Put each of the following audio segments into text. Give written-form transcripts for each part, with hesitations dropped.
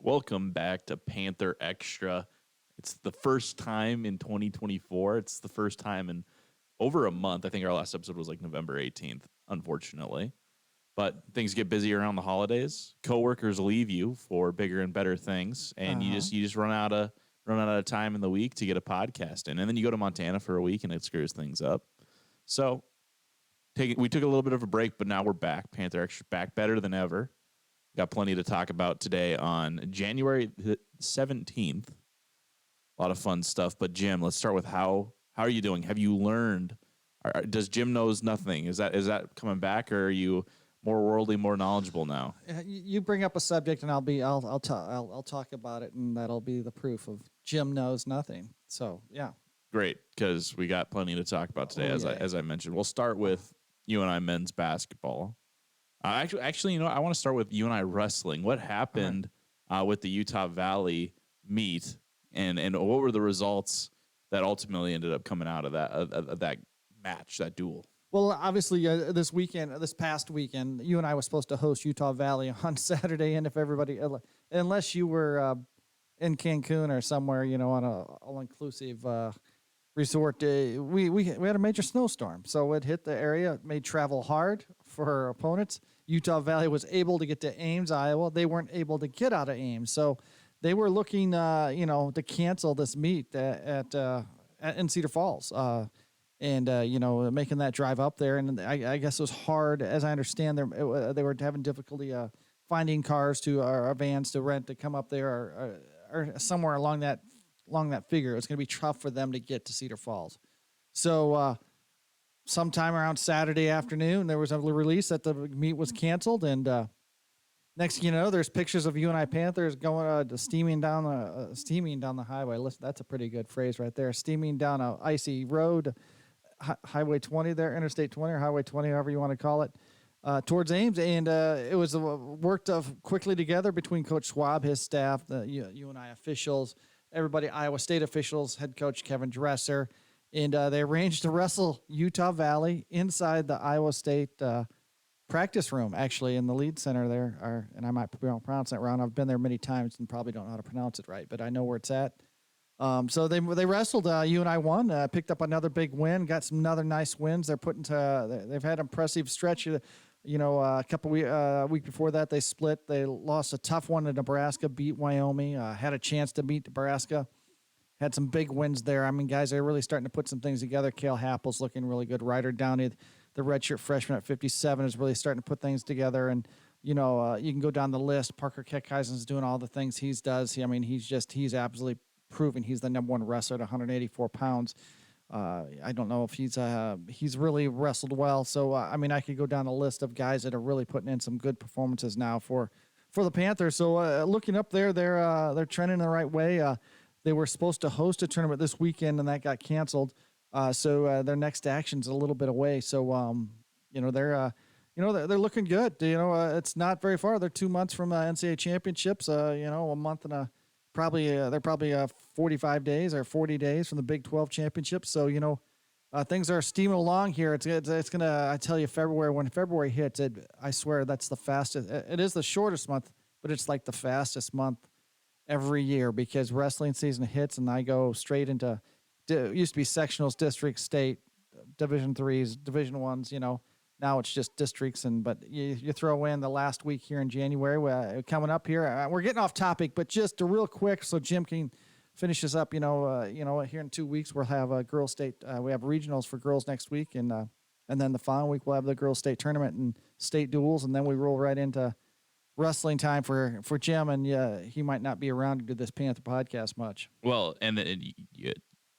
Welcome back to Panther Extra. It's the first time in 2024. It's the first time in over a month. I think our last episode was like November 18th, unfortunately. But things get busy around the holidays. Coworkers leave you for bigger and better things, and you just run out of time in the week to get a podcast in. And then you go to Montana for a week and it screws things up. So we took a little bit of a break, but now we're back. Panther Extra back better than ever. Got plenty to talk about today on January 17th. A lot of fun stuff. But Jim, let's start with how are you doing? Have you learned? Does Jim knows nothing? Is that coming back, or are you more worldly, more knowledgeable now? You bring up a subject, and I'll talk about it, and that'll be the proof of Jim knows nothing. So yeah, great, because we got plenty to talk about today. As I mentioned, we'll start with UNI men's basketball. Actually, I want to start with UNI wrestling. What happened with the Utah Valley meet, and what were the results that ultimately ended up coming out of that match, that duel? Well, obviously, this past weekend, UNI was supposed to host Utah Valley on Saturday, and if everybody, unless you were in Cancun or somewhere, on a all-inclusive resort, we had a major snowstorm, so it hit the area, it made travel hard for our opponents. Utah Valley was able to get to Ames, Iowa. They weren't able to get out of Ames, so they were looking, to cancel this meet in Cedar Falls, and making that drive up there. And I guess it was hard, as I understand. They were having difficulty finding cars or vans to rent to come up there, or somewhere along that figure. It was going to be tough for them to get to Cedar Falls. So sometime around Saturday afternoon, there was a release that the meet was canceled, and next thing you know, there's pictures of UNI Panthers going steaming down the highway. Listen, that's a pretty good phrase right there. Steaming down a icy road, Highway 20 there, Interstate 20 or Highway 20, however you want to call it, towards Ames. And it was worked quickly together between Coach Schwab, his staff, the UNI officials, everybody, Iowa State officials, head coach Kevin Dresser, and they arranged to wrestle Utah Valley inside the Iowa State practice room, actually, in the lead center there. And I might pronounce that wrong. I've been there many times and probably don't know how to pronounce it right, but I know where it's at. So they wrestled. UNI won, picked up another big win, got some other nice wins. They've had an impressive stretch. A couple week before that, they split. They lost a tough one to Nebraska, beat Wyoming, had a chance to beat Nebraska. Had some big wins there. I mean, guys are really starting to put some things together. Cale Happel's looking really good. Ryder Downey, the redshirt freshman at 57, is really starting to put things together. And, you can go down the list. Parker Keckheisen's doing all the things he does. He's absolutely proven he's the number one wrestler at 184 pounds. I don't know if he's really wrestled well. So, I could go down a list of guys that are really putting in some good performances now for the Panthers. So, looking up there, they're trending the right way. They were supposed to host a tournament this weekend, and that got canceled. So their next action's a little bit away. So, they're looking good. It's not very far. They're 2 months from NCAA championships. A month and they're probably 45 days or 40 days from the Big 12 championship. So, things are steaming along here. It's gonna. I tell you, when February hits, I swear that's the fastest. It is the shortest month, but it's like the fastest month every year, because wrestling season hits and I go straight into it used to be sectionals, districts, state, Division IIIs, Division I's. Now it's just districts, but you throw in the last week here in January. Coming up here, we're getting off topic, but just real quick, so Jim can finish this up. Here in 2 weeks we'll have a girls' state. We have regionals for girls next week, and then the following week we'll have the girls' state tournament and state duels, and then we roll right into wrestling time for Jim, and he might not be around to do this Panther podcast much. Well, and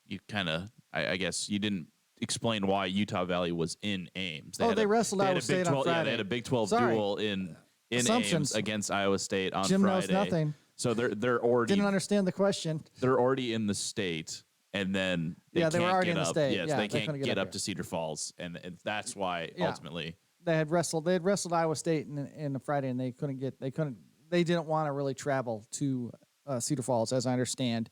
you kind of, I guess you didn't explain why Utah Valley was in Ames. They wrestled Iowa State on Friday. Yeah, they had a Big 12 duel in Ames against Iowa State on Jim Friday. Jim knows nothing. So they're already didn't understand the question. They're already in the state, and then they were already in the state. Yes, they can't get up to Cedar Falls, and that's why ultimately they had wrestled Iowa State in the Friday, and they didn't want to really travel to Cedar Falls, as I understand,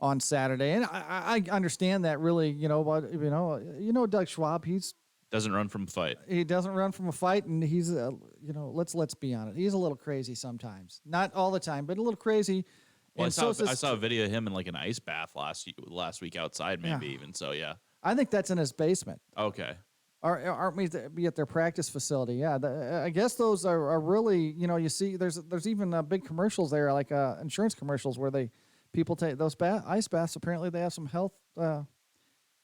on Saturday. And I understand that, really. But Doug Schwab, he's Doesn't run from a fight. He doesn't run from a fight, and he's, let's be honest. He's a little crazy sometimes. Not all the time, but a little crazy. Well, And I saw a video of him in like an ice bath last week outside, maybe even. So yeah. I think that's in his basement. Okay. Aren't we be at their practice facility? Yeah, I guess those are really, you see, there's even big commercials there, like insurance commercials where people take those ice baths. Apparently, they have some health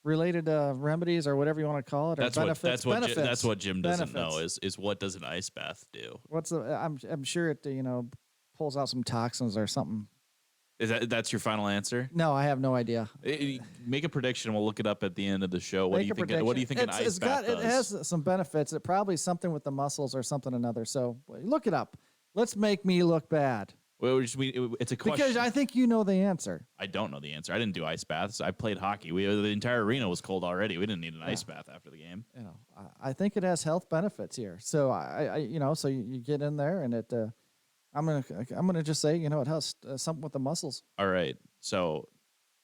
related remedies or whatever you want to call it. Or That's what Jim doesn't know is what does an ice bath do? I'm sure it pulls out some toxins or something. That's your final answer? No, I have no idea. Make a prediction. We'll look it up at the end of the show. What do you think an ice bath does? It has some benefits. It probably something with the muscles or something another. So look it up. Let's make me look bad. Well, it's a question. Because I think you know the answer. I don't know the answer. I didn't do ice baths. I played hockey. The entire arena was cold already. We didn't need an ice bath after the game. I think it has health benefits here. So so you get in there and it. I'm gonna just say, it has something with the muscles. All right. So,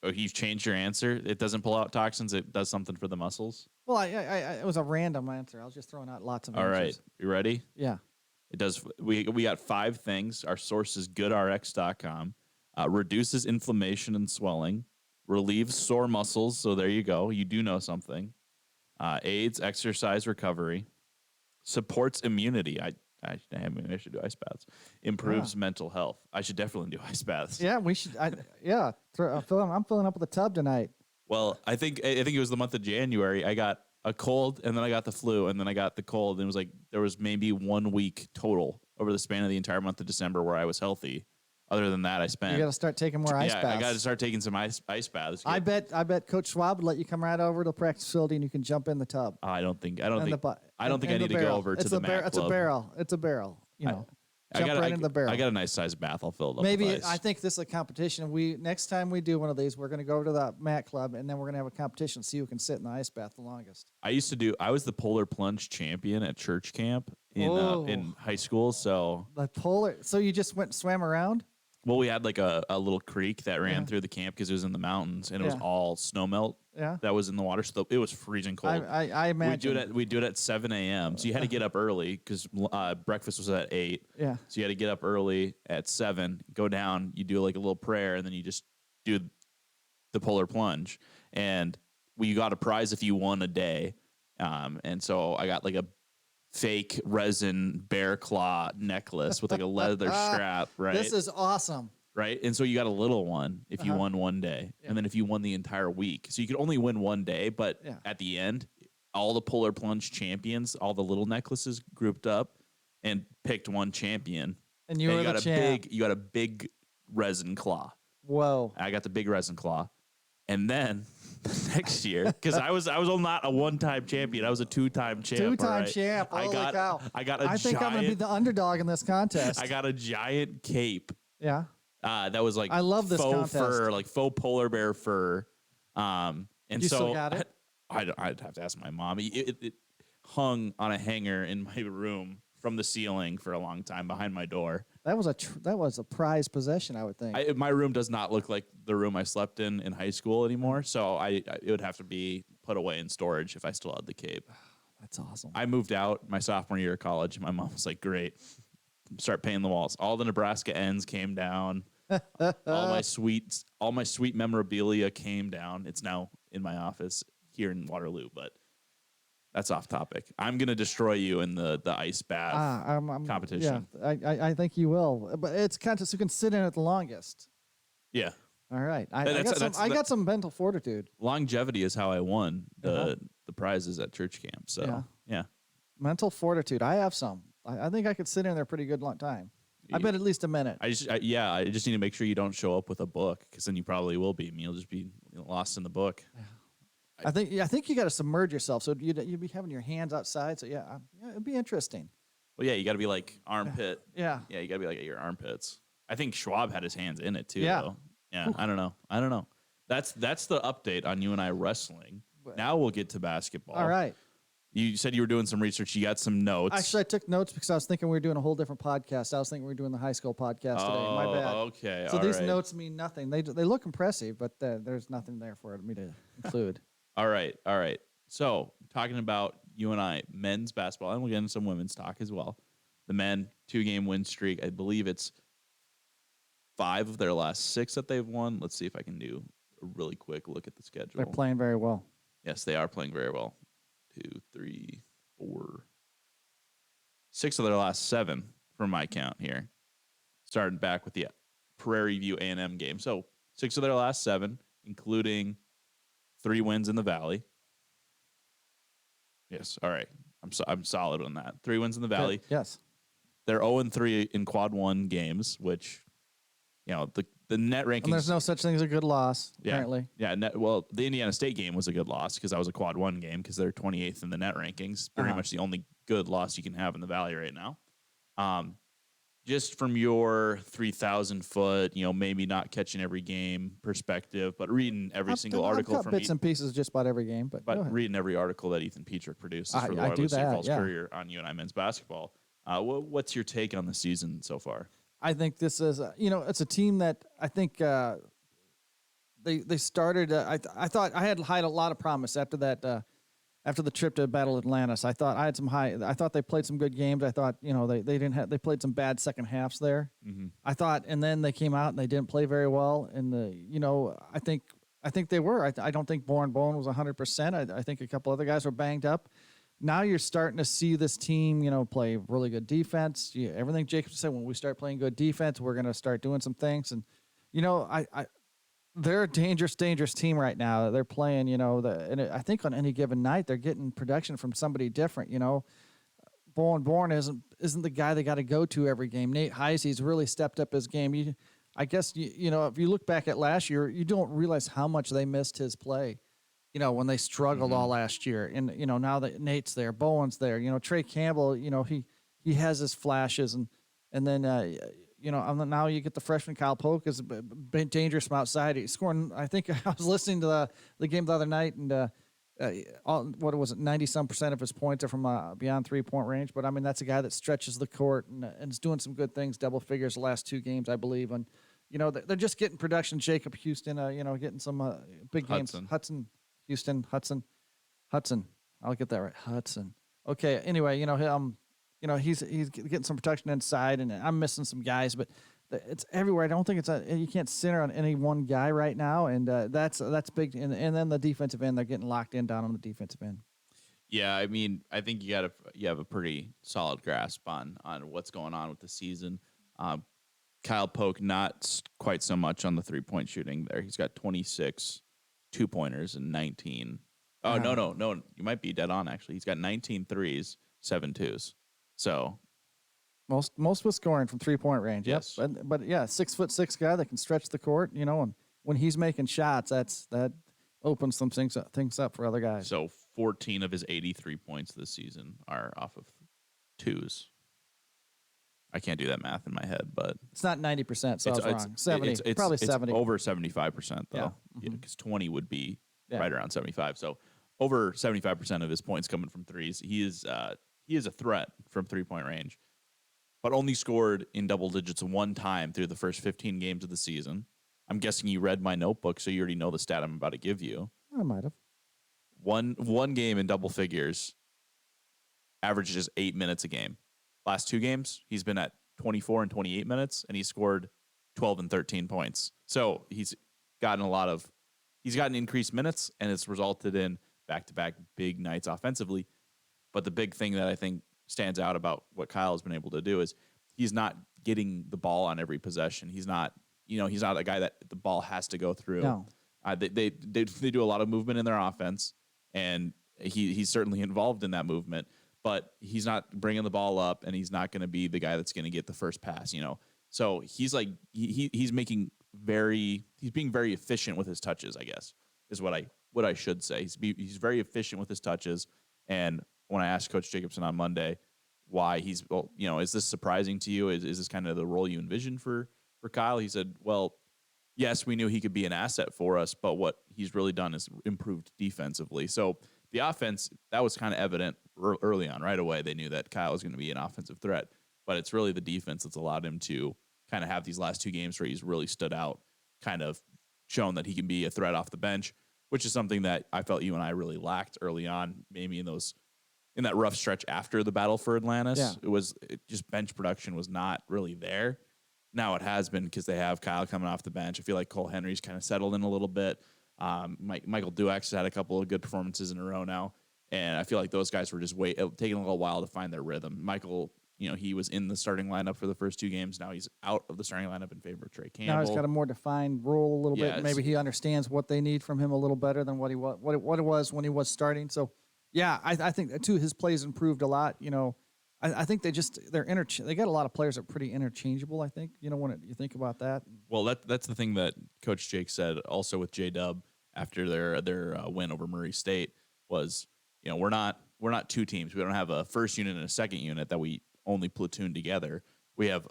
you've changed your answer. It doesn't pull out toxins. It does something for the muscles. Well, it was a random answer. I was just throwing out lots of answers. All right. You ready? Yeah. It does. We got 5 things. Our source is goodrx.com. Reduces inflammation and swelling. Relieves sore muscles. So there you go. You do know something. Aids exercise recovery. Supports immunity. I should do ice baths. Improves mental health. I should definitely do ice baths. Yeah, we should. I'm filling up with a tub tonight. Well, I think it was the month of January. I got a cold, and then I got the flu, and then I got the cold. And it was like there was maybe 1 week total over the span of the entire month of December where I was healthy. Other than that, I spent. You got to start taking more ice baths. I got to start taking some ice baths. I bet Coach Schwab would let you come right over to the practice facility and you can jump in the tub. I don't think I need to go over to the Mac It's Club. It's a barrel. Jump right into the barrel. I got a nice sized bath. I'll fill it up. Maybe with ice. I think this is a competition. Next time we do one of these, we're going to go to the Mac Club and then we're going to have a competition. See who can sit in the ice bath the longest. I was the polar plunge champion at church camp in high school. So So you just went and swam around? Well, we had like a little creek that ran through the camp because it was in the mountains and it was all snow melt. Yeah, that was in the water. So it was freezing cold. I imagine we do it at 7 a.m. So you had to get up early because breakfast was at 8. Yeah. So you had to get up early at 7, go down. You do like a little prayer, and then you just do the polar plunge. And we got a prize if you won a day. And so I got like a fake resin bear claw necklace with like a leather strap. Right. This is awesome. Right. And so you got a little one if you won one day, and then if you won the entire week. So you could only win one day, but at the end, all the polar plunge champions, all the little necklaces grouped up and picked one champion. And you got a big resin claw. Whoa. I got the big resin claw. And then next year, because I was not a one-time champion, I was a 2-time champ. 2-time champ. Holy cow. I think I'm going to be the underdog in this contest. I got a giant cape. Yeah. That was like I love this faux contest. fur, like faux polar bear fur. And you so still got it? I'd have to ask my mom. It hung on a hanger in my room from the ceiling for a long time behind my door. That was a prized possession, I would think. My room does not look like the room I slept in high school anymore, so it would have to be put away in storage if I still had the cape. That's awesome. I moved out my sophomore year of college. My mom was like, "Great, start painting the walls." All the Nebraska ends came down. all my sweet memorabilia came down. It's now in my office here in Waterloo, but that's off topic. I'm gonna destroy you in the ice bath competition. Yeah, I think you will. But it's contest who can sit in it the longest. Yeah. All right. I got some mental fortitude. Longevity is how I won the prizes at church camp. So yeah. Mental fortitude. I have some. I think I could sit in there a pretty good long time. I bet at least a minute. I just need to make sure you don't show up with a book, because then you probably will be. You'll just be lost in the book. I think you got to submerge yourself, so you'd be having your hands outside. So it'd be interesting. Well, yeah, you got to be like armpit. Yeah, you got to be like at your armpits. I think Schwab had his hands in it too. Yeah, though. Yeah. I don't know. That's the update on you and I wrestling. Now we'll get to basketball. All right. You said you were doing some research. You got some notes. Actually, I took notes because I was thinking we were doing a whole different podcast. I was thinking we were doing the high school podcast today. My bad. Okay. So these notes mean nothing. They look impressive, but there's nothing there for me to include. All right. So talking about UNI men's basketball, and we'll get into some women's talk as well. The men 2-game win streak. I believe it's 5 of their last 6 that they've won. Let's see if I can do a really quick look at the schedule. They're playing very well. Yes, they are playing very well. 2, 3, 4, 6 of their last 7 from my count here. Starting back with the Prairie View A&M game. So 6 of their last 7, including 3 wins in the Valley. Yes, all right. I'm solid on that. 3 wins in the Valley. Good. Yes. They're 0-3 in quad 1 games, which, the net rankings. And there's no such thing as a good loss, apparently. Yeah. The Indiana State game was a good loss because that was a quad 1 game because they're 28th in the net rankings. Pretty much the only good loss you can have in the Valley right now. Just from your 3,000 foot, maybe not catching every game perspective, but reading every single article I've got bits and pieces just about every game. But reading every article that Ethan Petrick produces for the I do Waterloo-Cedar Falls that, Courier on UNI men's basketball. What's your take on the season so far? I think this is, it's a team that I think they started. I thought I had a lot of promise after that. After the trip to Battle Atlantis, I thought I had some high. I thought they played some good games. I thought they played some bad second halves there. Mm-hmm. I thought, and then they came out and they didn't play very well. And I think they were. I don't think Bone was 100%. I think a couple other guys were banged up. Now you're starting to see this team, play really good defense. Everything Jacobson said, when we start playing good defense, we're going to start doing some things. And, they're a dangerous team right now. They're playing, and I think on any given night, they're getting production from somebody different, Bourne isn't the guy they got to go to every game. Nate Heisey's really stepped up his game. I guess, if you look back at last year, you don't realize how much they missed his play. When they struggled all last year. And, now that Nate's there, Bowen's there, Trey Campbell, he has his flashes. And then, now you get the freshman Kyle Pock is dangerous from outside. He's scoring, I think I was listening to the game the other night, and 90-some% of his points are from beyond 3-point range. But, that's a guy that stretches the court and is doing some good things, double figures the last 2 games, I believe. And, they're just getting production. Jacob Houston, getting some big games. Hudson. I'll get that right. Hudson. Okay. Anyway, he's getting some protection inside, and I'm missing some guys, but it's everywhere. I don't think you can't center on any one guy right now, and that's big. And then the defensive end, they're getting locked in down on the defensive end. Yeah, I think you have a pretty solid grasp on what's going on with the season. Kyle Pock, not quite so much on the 3-point shooting there. He's got 26 2-pointers and 19. Oh, no. You might be dead on, actually. He's got 19 threes, 7 twos. So most was scoring from 3-point range. Yes. Yep. But yeah, 6'6" guy that can stretch the court, and when he's making shots, that opens some things up for other guys. So 14 of his 83 points this season are off of twos. I can't do that math in my head, but it's not 90%, so I was wrong. 70, probably 70. It's over 75%, though. Yeah. Because 20 would be right around 75. So over 75% of his points coming from threes. He is a threat from 3-point range, but only scored in double digits 1 time through the first 15 games of the season. I'm guessing you read my notebook, so you already know the stat I'm about to give you. I might have. One game in double figures averages 8 minutes a game. Last 2 games, he's been at 24 and 28 minutes, and he scored 12 and 13 points. So he's gotten increased minutes, and it's resulted in back-to-back big nights offensively. But the big thing that I think stands out about what Kyle has been able to do is he's not getting the ball on every possession. He's not a guy that the ball has to go through. No. They do a lot of movement in their offense, and he's certainly involved in that movement. But he's not bringing the ball up, and he's not going to be the guy that's going to get the first pass. So he's like he's being very efficient with his touches, I guess, is what I should say. He's very efficient with his touches. And when I asked Coach Jacobson on Monday why is this surprising to you? Is this kind of the role you envisioned for Kyle? He said, well, yes, we knew he could be an asset for us, but what he's really done is improved defensively. So the offense, that was kind of evident early on. Right away, they knew that Kyle was going to be an offensive threat, but it's really the defense that's allowed him to kind of have these last 2 games where he's really stood out, kind of shown that he can be a threat off the bench, which is something that I felt you and I really lacked early on, maybe in those in that rough stretch after the battle for Atlantis, it just bench production was not really there. Now it has been because they have Kyle coming off the bench. I feel like Cole Henry's kind of settled in a little bit. Michael Dueck's had a couple of good performances in a row now, and I feel like those guys were just taking a little while to find their rhythm. Michael, he was in the starting lineup for the first 2 games. Now he's out of the starting lineup in favor of Trey Campbell. Now he's got a more defined role a little bit. Maybe he understands what they need from him a little better than what it was when he was starting. So, yeah, I think too his plays improved a lot. I think they got a lot of players that are pretty interchangeable. I think when you think about that. Well, that's the thing that Coach Jake said also with J-Dub after their win over Murray State was we're not 2 teams. We don't have a first unit and a second unit that we only platoon together. We have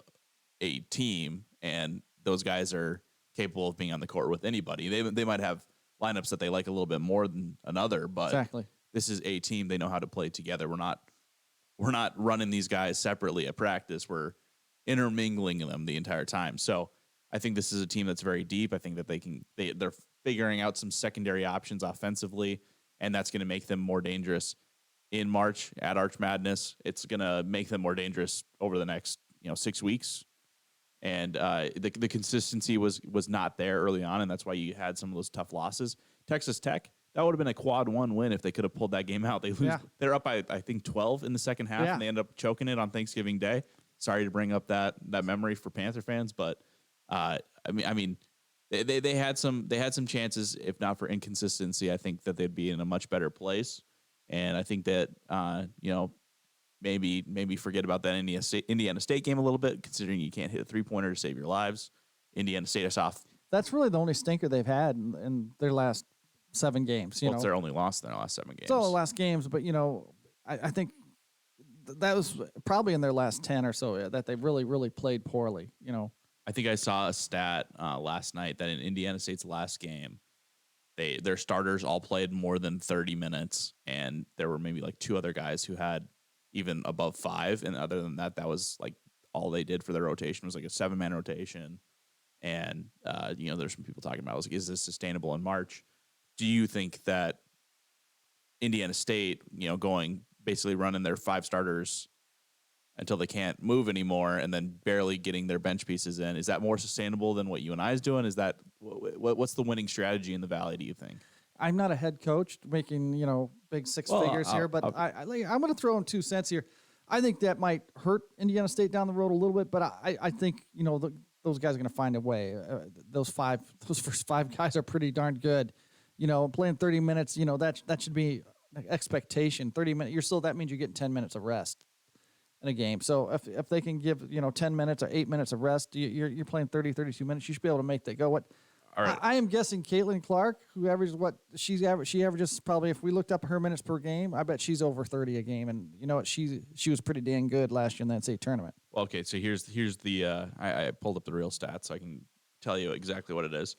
a team, and those guys are capable of being on the court with anybody. They might have lineups that they like a little bit more than another, but exactly. This is a team. They know how to play together. We're not running these guys separately at practice. We're intermingling them the entire time. So I think this is a team that's very deep. I think that they're figuring out some secondary options offensively, and that's going to make them more dangerous in March at Arch Madness. It's going to make them more dangerous over the next 6 weeks. And the consistency was not there early on, and that's why you had some of those tough losses. Texas Tech, that would have been a quad 1 win if they could have pulled that game out. They lose. Yeah. They're up by, I think, 12 in the second half, and they end up choking it on Thanksgiving Day. Sorry to bring up that memory for Panther fans, but they had some chances. If not for inconsistency, I think that they'd be in a much better place. And I think that maybe forget about that Indiana State game a little bit, considering you can't hit a 3-pointer to save your lives. Indiana State is off. That's really the only stinker they've had in their last 7 games. It's their only loss in their last 7 games. It's all the last games, but I think that was probably in their last 10 or so that they really, really played poorly. I think I saw a stat last night that in Indiana State's last game, their starters all played more than 30 minutes, and there were maybe like 2 other guys who had even above 5, and other than that, that was like all they did for their rotation was like a 7-man rotation. And there's some people talking about, is this sustainable in March? Do you think that Indiana State, going basically running their 5 starters until they can't move anymore and then barely getting their bench pieces in, is that more sustainable than what UNI is doing? Is that what's the winning strategy in the Valley, do you think? I'm not a head coach making, big 6 figures here, but I'm going to throw in 2 cents here. I think that might hurt Indiana State down the road a little bit, but I think, those guys are going to find a way. Those first 5 guys are pretty darn good. Playing 30 minutes, that should be an expectation. 30 minutes, that means you're getting 10 minutes of rest in a game. So if they can give 10 minutes or 8 minutes of rest, you're playing 30, 32 minutes. You should be able to make that go. All right. I am guessing Caitlin Clark, who averages she averages probably, if we looked up her minutes per game, I bet she's over 30 a game. And you know what? She was pretty dang good last year in the NCAA tournament. Well, okay, so here's the I pulled up the real stats so I can tell you exactly what it is.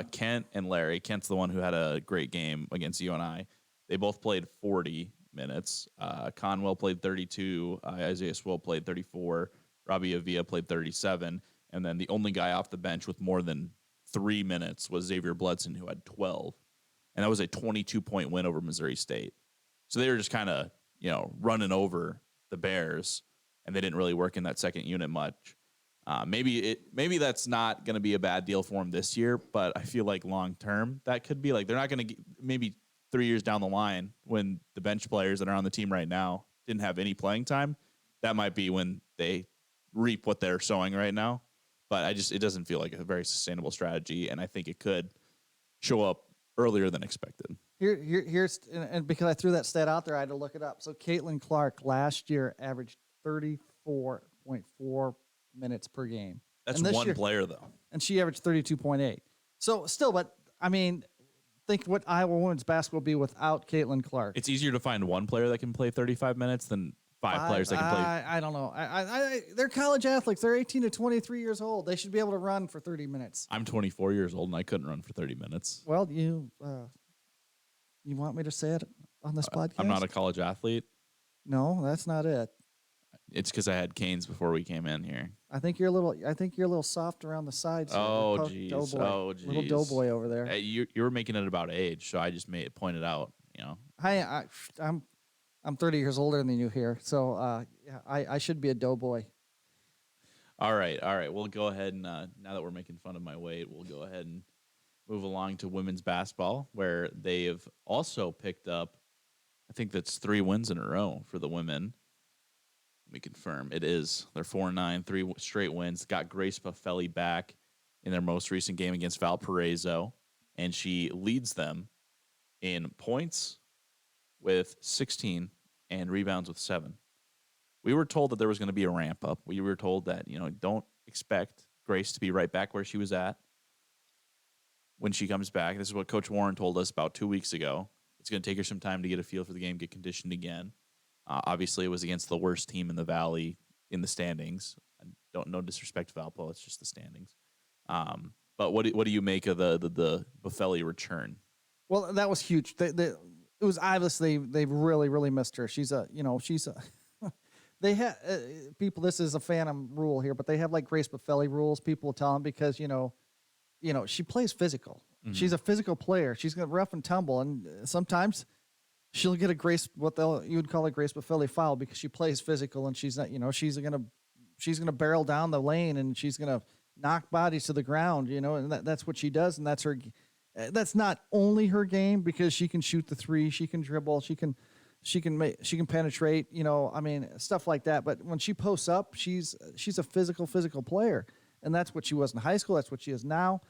Kent and Larry. Kent's the one who had a great game against UNI. They both played 40 minutes. Conwell played 32. Isaiah Swill played 34. Robbie Avila played 37. And then the only guy off the bench with more than 3 minutes was Xavier Bledson, who had 12. And that was a 22-point win over Missouri State. So they were just kind of, running over the Bears, and they didn't really work in that second unit much. Maybe that's not going to be a bad deal for them this year, but I feel like long term that could be like they're not going to maybe 3 years down the line when the bench players that are on the team right now didn't have any playing time. That might be when they reap what they're sowing right now. But it doesn't feel like a very sustainable strategy, and I think it could show up earlier than expected. Here's because I threw that stat out there, I had to look it up. So Caitlin Clark last year averaged 34.4 minutes per game. That's one player, though. And she averaged 32.8. So still, but I mean, think what Iowa women's basketball will be without Caitlin Clark. It's easier to find one player that can play 35 minutes than five players that can play. I don't know. They're college athletes. They're 18 to 23 years old. They should be able to run for 30 minutes. I'm 24 years old, and I couldn't run for 30 minutes. Well, you want me to say it on this podcast? I'm not a college athlete. No, that's not it. It's because I had canes before we came in here. I think you're a little soft around the sides. Oh, jeez. Little doughboy over there. You were making it about age, so I just pointed out. I'm I'm 30 years older than you here, so yeah, I should be a doughboy. All right. We'll go ahead and now that we're making fun of my weight, we'll go ahead and move along to women's basketball, where they have also picked up, I think that's 3 wins in a row for the women. Let me confirm. It is. They're 4-9, 3 straight wins. Got Grace Buffelli back in their most recent game against Valparaiso, and she leads them in points with 16 and rebounds with 7. We were told that there was going to be a ramp up. We were told that, don't expect Grace to be right back where she was at when she comes back. This is what Coach Warren told us about 2 weeks ago. It's going to take her some time to get a feel for the game, get conditioned again. Obviously, it was against the worst team in the Valley in the standings. No disrespect to Valpo, it's just the standings. But what do you make of the Buffelli return? Well, that was huge. It was obviously they really missed her. She's a they have people. This is a phantom rule here, but they have like Grace Buffelli rules. People will tell them because she plays physical. Mm-hmm. She's a physical player. She's gonna rough and tumble, and sometimes she'll get you would call a Grace Buffelli foul because she plays physical and she's not. She's gonna barrel down the lane and she's gonna knock bodies to the ground. And that's what she does, and that's her. That's not only her game because she can shoot the three, she can dribble, she can penetrate, stuff like that. But when she posts up, she's a physical player, and that's what she was in high school. That's what she is now.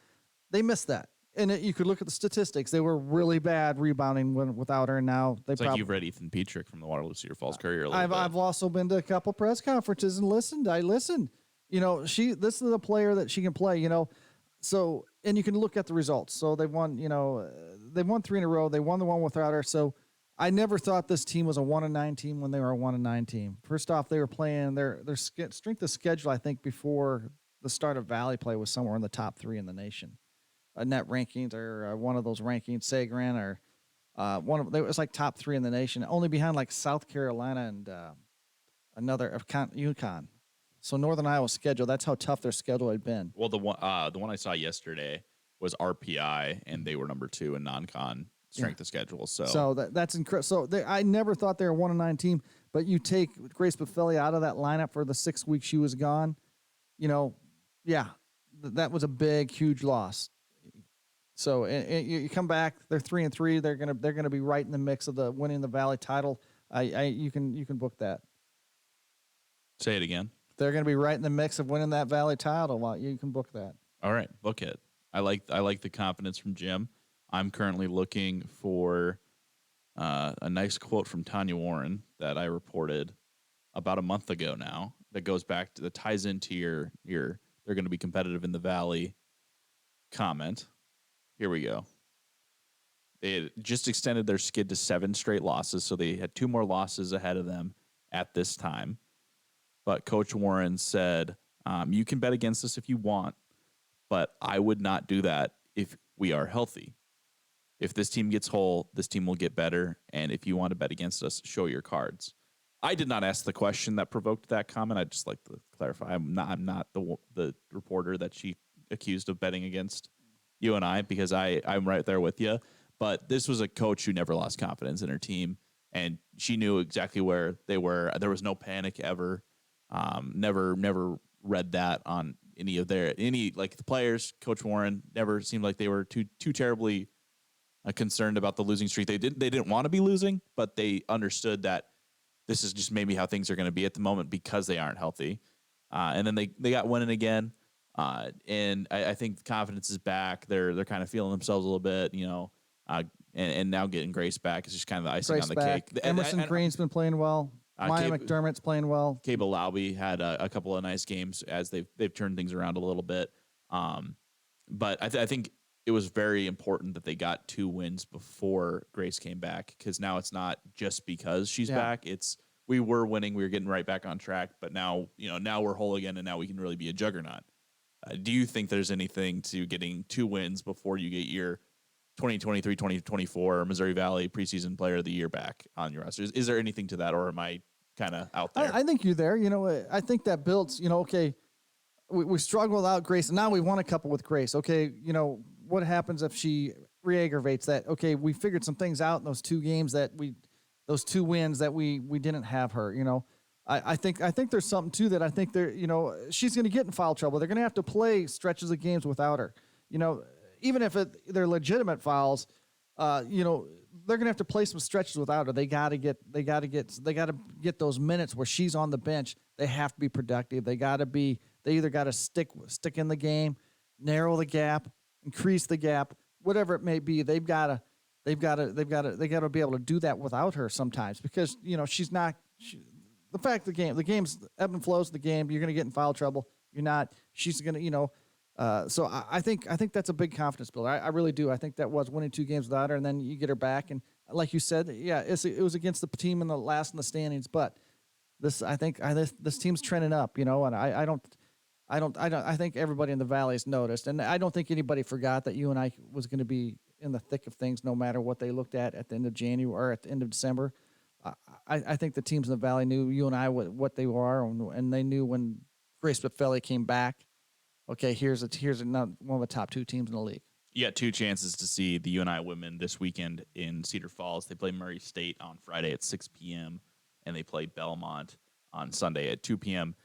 They missed that, and you could look at the statistics. They were really bad rebounding without her. Now like you've read Ethan Petrick from the Waterloo-Cedar Falls Courier. I've also been to a couple press conferences and listened. I listened. This is a player that she can play. So, and you can look at the results. So they won. They won 3 in a row. They won the one without her. So I never thought this team was a 1-9 team when they were a 1-9 team. First off, they were playing their strength of schedule. I think before the start of Valley play was somewhere in the top 3 in the nation. Net rankings or one of those rankings, Sagran or it was like top 3 in the nation, only behind like South Carolina and another of UConn. So Northern Iowa's schedule, that's how tough their schedule had been. Well, the one I saw yesterday was RPI, and they were number 2 in non-con strength of schedule. So that's incredible. So I never thought they were a 1-9 team, but you take Grace Buffelli out of that lineup for the 6 weeks she was gone, that was a big, huge loss. So and you come back, they're 3-3. They're gonna be right in the mix of the winning the Valley title. You can book that. Say it again. They're going to be right in the mix of winning that Valley title. You can book that. All right, book it. I like the confidence from Jim. I'm currently looking for a nice quote from Tanya Warren that I reported about a month ago now. That ties into your they're going to be competitive in the Valley comment. Here we go. They had just extended their skid to 7 straight losses, so they had 2 more losses ahead of them at this time. But Coach Warren said, you can bet against us if you want, but I would not do that if we are healthy. If this team gets whole, this team will get better, and if you want to bet against us, show your cards. I did not ask the question that provoked that comment. I'd just like to clarify. I'm not the reporter that she accused of betting against you and I, because I'm right there with you. But this was a coach who never lost confidence in her team, and she knew exactly where they were. There was no panic ever. Never read that on the players. Coach Warren never seemed like they were too terribly concerned about the losing streak. They didn't want to be losing, but they understood that this is just maybe how things are going to be at the moment because they aren't healthy. And then they got winning again. And I think confidence is back. They're kind of feeling themselves a little bit, and now getting Grace back is just kind of the icing on the cake. Emerson Green's been playing well. Maya McDermott's playing well. Cable Lauby had a couple of nice games as they've turned things around a little bit. But I think it was very important that they got 2 wins before Grace came back, because now it's not just because she's back. It's we were winning, we were getting right back on track, but now we're whole again, and now we can really be a juggernaut. Do you think there's anything to getting 2 wins before you get your 2023-2024 Missouri Valley preseason player of the year back on your roster? Is there anything to that, or am I kind of out there? I think you're there. I think that builds, okay, we struggle without Grace, and now we won a couple with Grace. Okay, what happens if she re-aggravates that? Okay, we figured some things out in those 2 games that those 2 wins that we didn't have her. I think there's something to that. I think she's going to get in foul trouble. They're going to have to play stretches of games without her. Even if they're legitimate fouls, they're going to have to play some stretches without her. They got to get those minutes where she's on the bench. They have to be productive. They either got to stick in the game, narrow the gap, increase the gap, whatever it may be. They've got to be able to do that without her sometimes, because she's not. The fact the game's ebb and flows of the game. You're going to get in foul trouble. You're not. She's going to, so I think that's a big confidence builder. I really do. I think that was winning 2 games without her, and then you get her back, and like you said, yeah, it was against the team in the last in the standings, but this team's trending up, and I think everybody in the Valley has noticed, and I don't think anybody forgot that UNI was going to be in the thick of things, no matter what they looked at the end of January or at the end of December. I think the teams in the Valley knew UNI what they were, and they knew when Grace Buffelli came back. Okay, here's one of the top 2 teams in the league. You got 2 chances to see the UNI women this weekend in Cedar Falls. They play Murray State on Friday at 6 p.m., and they play Belmont on Sunday at 2 p.m.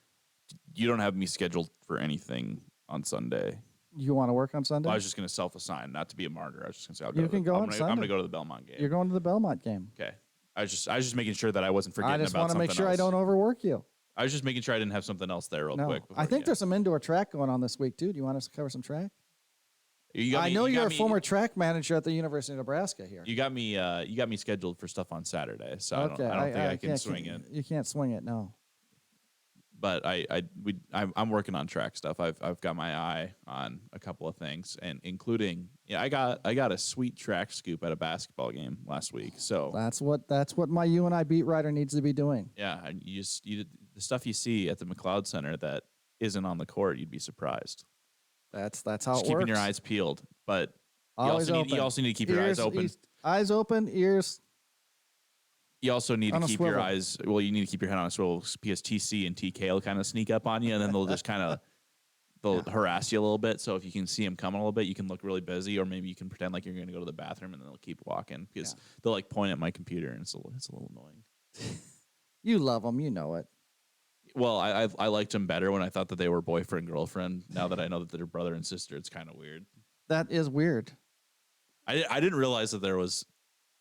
You don't have me scheduled for anything on Sunday. You want to work on Sunday? Well, I was just going to self-assign, not to be a martyr. I was just going to say you can go on Sunday. I'm going to go to the Belmont game. You're going to the Belmont game. Okay. I was just making sure that I wasn't forgetting about something else. I just want to make sure I don't overwork you. I was just making sure I didn't have something else there real quick. I think there's some indoor track going on this week, too. Do you want us to cover some track? I know you're a former track manager at the University of Nebraska here. You got me scheduled for stuff on Saturday, so I don't think I can swing it. You can't swing it, no. But I'm working on track stuff. I've got my eye on a couple of things, and including I got a sweet track scoop at a basketball game last week. So that's what my UNI beat writer needs to be doing. Yeah, and the stuff you see at the McLeod Center that isn't on the court, you'd be surprised. That's how it works. Keeping your eyes peeled, but you also need to keep your eyes open. Eyes open, ears. You also need to keep your eyes. Well, you need to keep your head on a swivel, because TC and TK will kind of sneak up on you, and then they'll just they'll harass you a little bit. So if you can see them coming a little bit, you can look really busy, or maybe you can pretend like you're going to go to the bathroom, and then they'll keep walking, because they'll point at my computer, and it's a little annoying. You love them, you know it. Well, I liked them better when I thought that they were boyfriend girlfriend. Now that I know that they're brother and sister, it's kind of weird. That is weird. I didn't realize that there was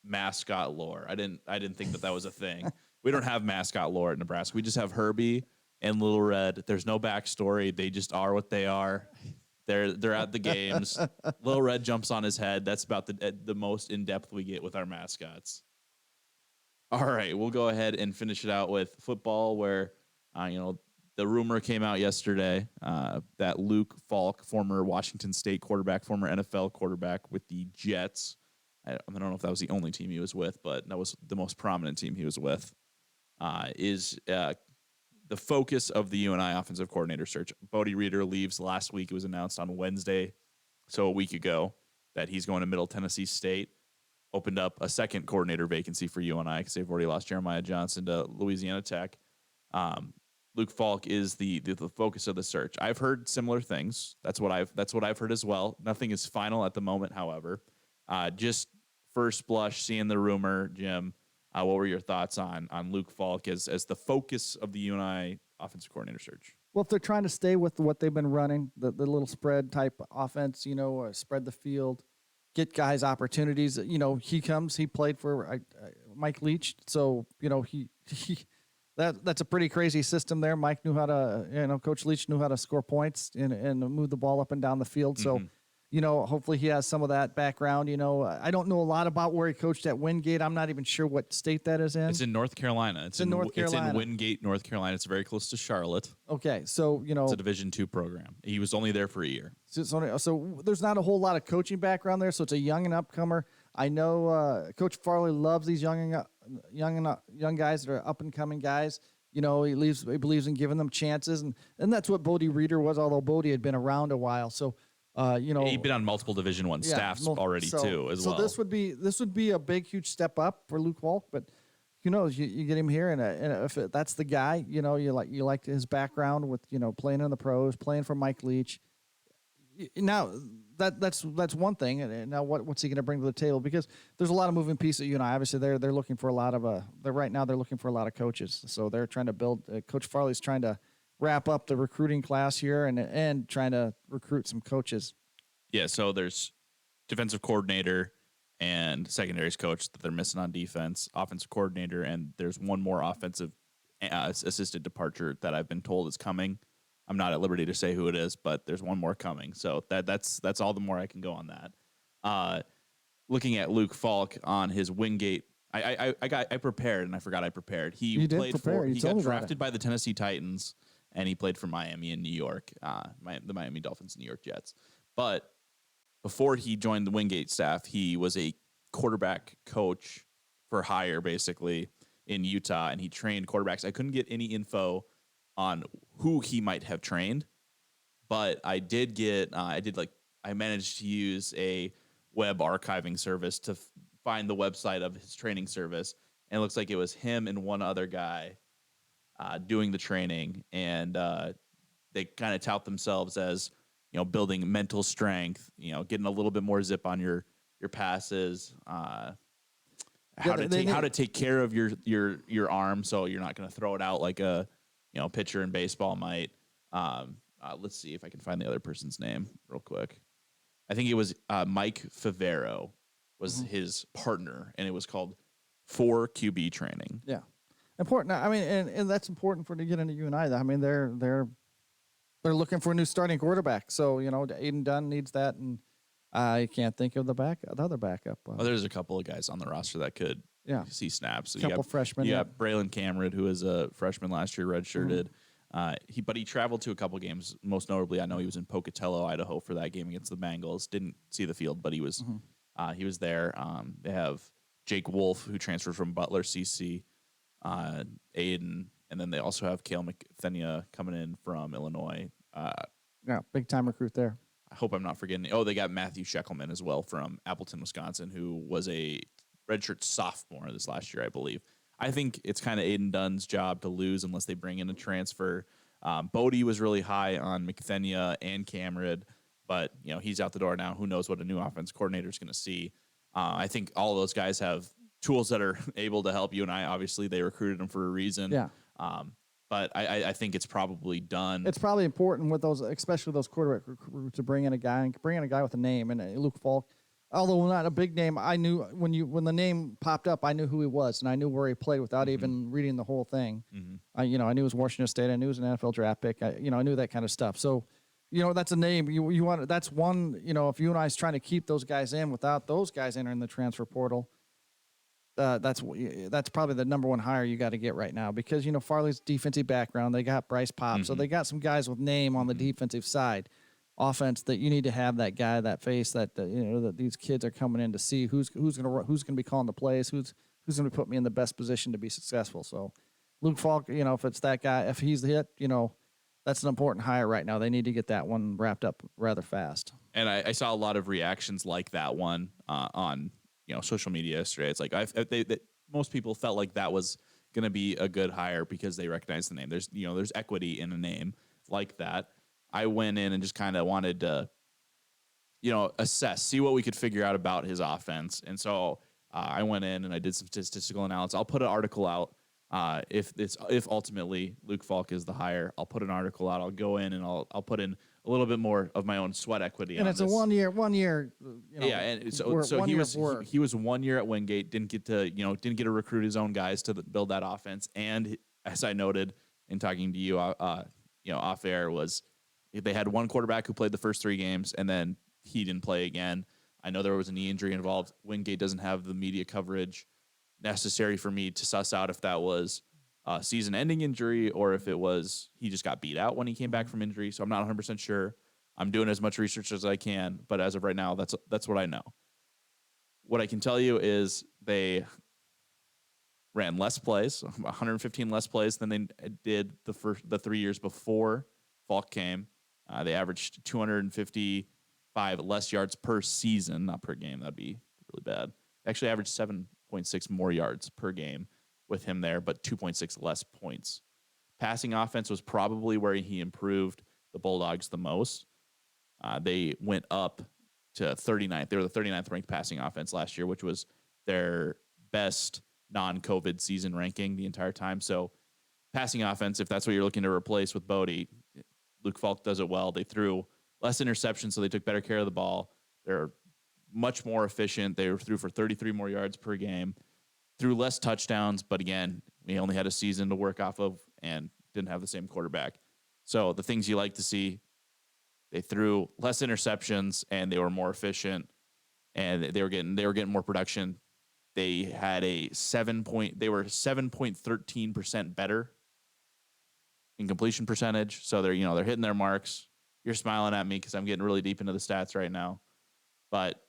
mascot lore. I didn't think that was a thing. We don't have mascot lore at Nebraska. We just have Herbie and Little Red. There's no backstory. They just are what they are. They're at the games. Little Red jumps on his head. That's about the most in depth we get with our mascots. All right, we'll go ahead and finish it out with football, where the rumor came out yesterday that Luke Falk, former Washington State quarterback, former NFL quarterback with the Jets. I don't know if that was the only team he was with, but that was the most prominent team he was with, is the focus of the UNI offensive coordinator search. Bodie Reeder leaves last week. It was announced on Wednesday, so a week ago, that he's going to Middle Tennessee State. Opened up a second coordinator vacancy for UNI because they've already lost Jeremiah Johnson to Louisiana Tech. Luke Falk is the focus of the search. I've heard similar things. That's what I've heard as well. Nothing is final at the moment, however. Just first blush, seeing the rumor, Jim, what were your thoughts on Luke Falk as the focus of the UNI offensive coordinator search? Well, if they're trying to stay with what they've been running, the little spread type offense, spread the field, get guys opportunities. He played for Mike Leach, so that's a pretty crazy system there. Mike knew how to, Coach Leach knew how to score points and move the ball up and down the field. So, hopefully he has some of that background. I don't know a lot about where he coached at Wingate. I'm not even sure what state that is in. It's in North Carolina. It's in North Carolina. It's in Wingate, North Carolina. It's very close to Charlotte. Okay, so it's a Division II program. He was only there for a year. So there's not a whole lot of coaching background there. So it's a young and upcomer. I know Coach Farley loves these young guys that are up and coming guys. He believes in giving them chances, and that's what Bodie Reeder was. Although Bodie had been around a while, so. He'd been on multiple Division I staffs already too, as well. So this would be a big, huge step up for Luke Falk. But you get him here, and if that's the guy, you like his background with playing in the pros, playing for Mike Leach. now that's one thing. And now what's he going to bring to the table? Because there's a lot of moving pieces. Obviously they're looking for a lot of right now they're looking for a lot of coaches. So they're trying to build. Coach Farley's trying to wrap up the recruiting class here and trying to recruit some coaches. Yeah. So there's defensive coordinator and secondaries coach that they're missing on defense, offensive coordinator, and there's one more offensive assisted departure that I've been told is coming. I'm not at liberty to say who it is, but there's one more coming. So that's all the more I can go on that. Looking at Luke Falk on his Wingate, I prepared and I forgot I prepared. He got drafted by the Tennessee Titans and he played for Miami and New York, the Miami Dolphins and New York Jets. But before he joined the Wingate staff, he was a quarterback coach for hire, basically, in Utah, and he trained quarterbacks. I couldn't get any info on who he might have trained, but I did get, I managed to use a web archiving service to find the website of his training service, and it looks like it was him and one other guy doing the training, and they kind of tout themselves as, building mental strength, getting a little bit more zip on your passes, how to take care of your arm so you're not going to throw it out like a pitcher in baseball might. Let's see if I can find the other person's name real quick. I think it was Mike Favero was his partner, and it was called 4QB Training. Yeah, important. I mean, and that's important to get into UNI. I mean, they're looking for a new starting quarterback. So Aiden Dunn needs that, and I can't think of the other backup. There's a couple of guys on the roster that could see snaps. So a couple freshmen. You got Braylon Cameron, who was a freshman last year, redshirted. He traveled to a couple games. Most notably, I know he was in Pocatello, Idaho, for that game against the Bengals. Didn't see the field, but he was there. They have Jake Wolf, who transferred from Butler CC, Aiden, and then they also have Cale McThenia coming in from Illinois. Big time recruit there. I hope I'm not forgetting. Oh, they got Matthew Sheckelman as well from Appleton, Wisconsin, who was a redshirt sophomore this last year, I believe. I think it's kind of Aiden Dunn's job to lose unless they bring in a transfer. Bodie was really high on McThenia and Cameron, but he's out the door now. Who knows what a new offense coordinator is going to see? I think all of those guys have tools that are able to help you and I. Obviously, they recruited them for a reason. Yeah. But I think it's probably done. It's probably important with those, especially those quarterback recruits, to bring in a guy with a name. And Luke Falk, although not a big name, I knew when the name popped up, I knew who he was and I knew where he played without even reading the whole thing. I knew it was Washington State. I knew it was an NFL draft pick. I knew that kind of stuff. So, that's a name you want. That's one. If UNI is trying to keep those guys in without those guys entering the transfer portal. That's probably the number one hire you got to get right now because Farley's defensive background. They got Bryce Pop, so they got some guys with name on the defensive side. Offense that you need to have that guy, that face that that these kids are coming in to see who's gonna be calling the plays, who's gonna put me in the best position to be successful. So Luke Falk, if it's that guy, if he's the hit, that's an important hire right now. They need to get that one wrapped up rather fast. And I saw a lot of reactions like that one on social media yesterday. It's like most people felt like that was going to be a good hire because they recognize the name. There's equity in a name like that. I went in and just kind of wanted to, see what we could figure out about his offense. And so I went in and I did some statistical analysis. I'll put an article out. If ultimately Luke Falk is the hire, I'll put an article out. I'll go in and I'll put in a little bit more of my own sweat equity. And it's a one year. Yeah, and so he was 1 year at Wingate. Didn't get to recruit his own guys to build that offense. And as I noted in talking to you, off air, was they had one quarterback who played the first 3 games and then he didn't play again. I know there was a knee injury involved. Wingate doesn't have the media coverage necessary for me to suss out if that was a season-ending injury or if it was he just got beat out when he came back from injury. So I'm not 100% sure. I'm doing as much research as I can, but as of right now, that's what I know. What I can tell you is they ran less plays, 115 less plays than they did the 3 years before Falk came. They averaged 255 less yards per season, not per game. That'd be really bad. They actually averaged 7.6 more yards per game with him there, but 2.6 less points. Passing offense was probably where he improved the Bulldogs the most. They went up to 39th. They were the 39th ranked passing offense last year, which was their best non-COVID season ranking the entire time. So passing offense, if that's what you're looking to replace with Bodie, Luke Falk does it well. They threw less interceptions, so they took better care of the ball. They're much more efficient. They threw for 33 more yards per game, threw less touchdowns, but again, we only had a season to work off of and didn't have the same quarterback. So the things you like to see, they threw less interceptions and they were more efficient and they were getting more production. They had they were 7.13% better in completion percentage. So they're hitting their marks. You're smiling at me because I'm getting really deep into the stats right now. But,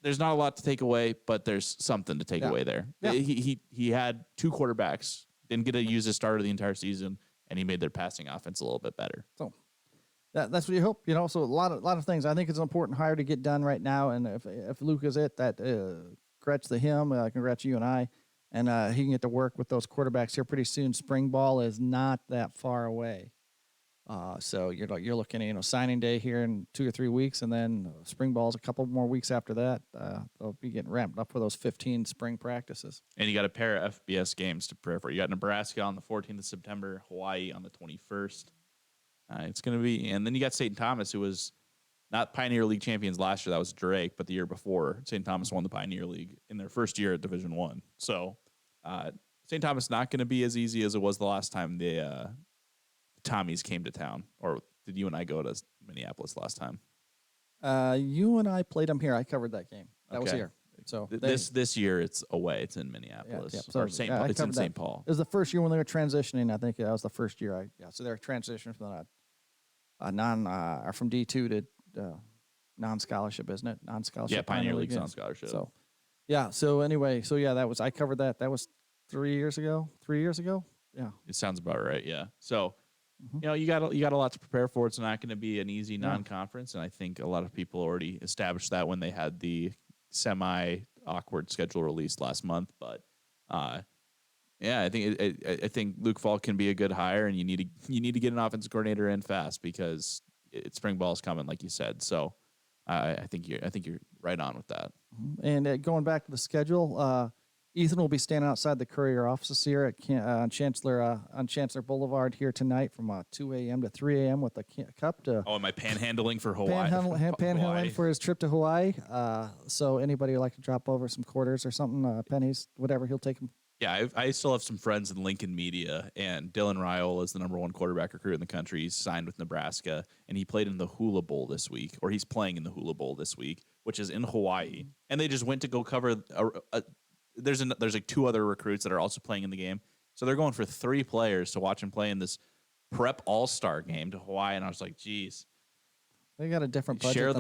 there's not a lot to take away, but there's something to take away there. Yeah. He had two quarterbacks, didn't get to use his starter the entire season, and he made their passing offense a little bit better. So that's what you hope, So a lot of things. I think it's an important hire to get done right now, and if Luke is it, that congrats to him, congrats to you and I, and he can get to work with those quarterbacks here pretty soon. Spring ball is not that far away. So you're looking at signing day here in 2 or 3 weeks, and then spring ball's a couple more weeks after that. They'll be getting ramped up for those 15 spring practices. And you got a pair of FBS games to prepare for. You got Nebraska on the 14th of September, Hawaii on the 21st. It's going to be, and then you got St. Thomas, who was not Pioneer League champions last year. That was Drake, but the year before, St. Thomas won the Pioneer League in their first year at Division I. So St. Thomas not going to be as easy as it was the last time the Tommies came to town. Or did you and I go to Minneapolis last time? You and I played them here. I covered that game. That was here. So this year it's away. It's in Minneapolis. Yeah. So, or St. Paul. It's in St. Paul. It was the first year when they were transitioning. I think that was the first year. So they were transitioning from from D2 to non-scholarship, isn't it? Non-scholarship. Yeah, Pioneer League's non-scholarship. So So anyway, I covered that. That was 3 years ago. 3 years ago. Yeah. It sounds about right. Yeah. So. You got a lot to prepare for. It's not going to be an easy non-conference, and I think a lot of people already established that when they had the semi-awkward schedule released last month. But I think Luke Falk can be a good hire, and you need to get an offensive coordinator in fast because spring ball is coming, like you said. So I think you're right on with that. And going back to the schedule. Ethan will be standing outside the Courier offices here on Chancellor Boulevard here tonight from 2 a.m. to 3 a.m. with a cup to. Oh, am I panhandling for Hawaii? Panhandling for his trip to Hawaii. So anybody would like to drop over some quarters or something, pennies, whatever, he'll take them. Yeah, I still have some friends in Lincoln media, and Dylan Ryle is the #1 quarterback recruit in the country. He's signed with Nebraska, and he played in the Hula Bowl this week, or he's playing in the Hula Bowl this week, which is in Hawaii. And they just went to go cover there's like 2 other recruits that are also playing in the game. So they're going for 3 players to watch him play in this prep all-star game to Hawaii. And I was like, geez. They got a different budget share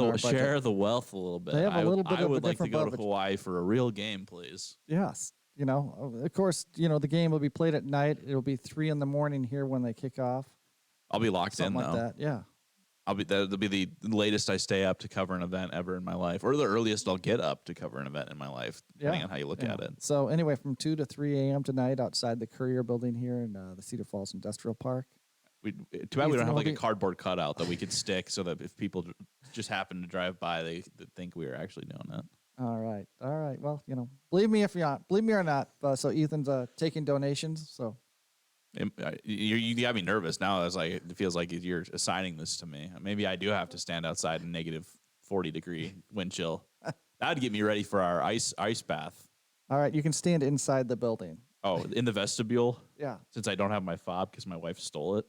the wealth a little bit. They have a little bit I of would a like to go budget. to Hawaii for a real game, please. Yes. Of course, the game will be played at night. It'll be 3 a.m. here when they kick off. I'll be locked in, though. Something like that, yeah. That'll be the latest I stay up to cover an event ever in my life, or the earliest I'll get up to cover an event in my life, depending on how you look at it. So anyway, from 2 to 3 a.m. tonight outside the Courier building here in the Cedar Falls Industrial Park. Too bad we don't have like a cardboard cutout that we could stick so that if people just happen to drive by, they think we are actually doing it. All right. Well, believe me or not. So Ethan's taking donations. So. You got me nervous now. It feels like you're assigning this to me. Maybe I do have to stand outside in negative 40-degree wind chill. That'd get me ready for our ice bath. All right, you can stand inside the building. Oh, in the vestibule? Yeah. Since I don't have my fob because my wife stole it.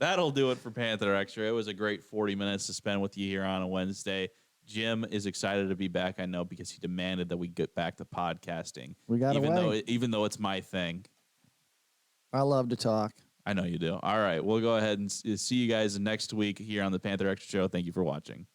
That'll do it for Panther Extra. It was a great 40 minutes to spend with you here on a Wednesday. Jim is excited to be back, I know, because he demanded that we get back to podcasting. We got even though it's my thing. I love to talk. I know you do. All right. We'll go ahead and see you guys next week here on the Panther Extra Show. Thank you for watching.